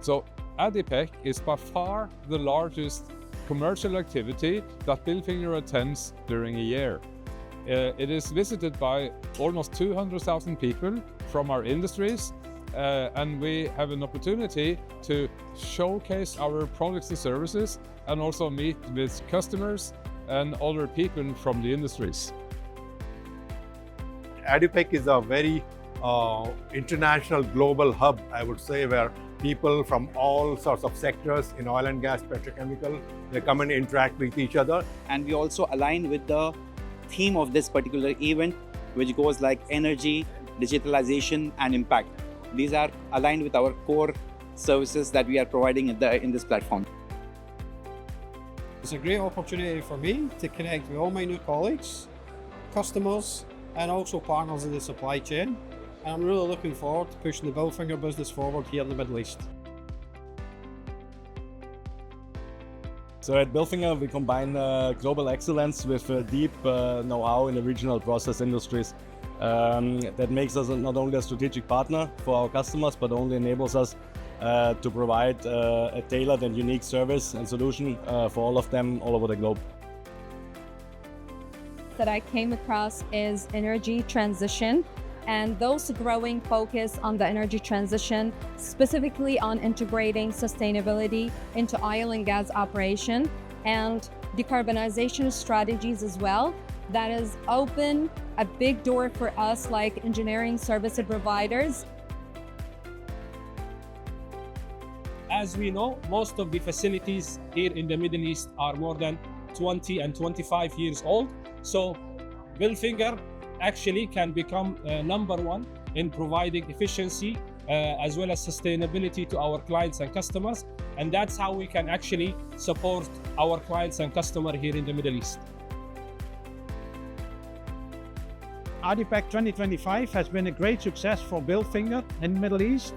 So ADIPEC is by far the largest commercial activity that Bilfinger attends during a year. It is visited by almost 200,000 people from our industries, and we have an opportunity to showcase our products and services and also meet with customers and other people from the industries. ADIPEC is a very international global hub, I would say, where people from all sorts of sectors in oil and gas, petrochemical, they come and interact with each other. And we also align with the theme of this particular event, which goes like energy, digitalization, and impact. These are aligned with our core services that we are providing in this platform. It's a great opportunity for me to connect with all my new colleagues, customers, and also partners in the supply chain. And I'm really looking forward to pushing the Bilfinger business forward here in the Middle East. So at Bilfinger, we combine global excellence with deep know-how in the regional process industries. That makes us not only a strategic partner for our customers, but only enables us to provide a tailored and unique service and solution for all of them all over the globe. That I came across is energy transition, and those growing focus on the energy transition, specifically on integrating sustainability into oil and gas operation and decarbonization strategies as well. That has opened a big door for us like engineering service providers. As we know, most of the facilities here in the Middle East are more than 20 and 25 years old. So Bilfinger actually can become number one in providing efficiency as well as sustainability to our clients and customers. And that's how we can actually support our clients and customers here in the Middle East. ADIPEC 2025 has been a great success for Bilfinger in the Middle East.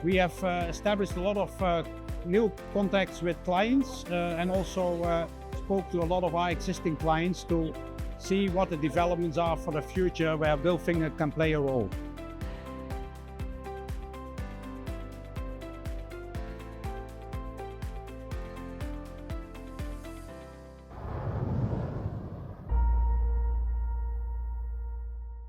We have established a lot of new contacts with clients and also spoke to a lot of our existing clients to see what the developments are for the future where Bilfinger can play a role.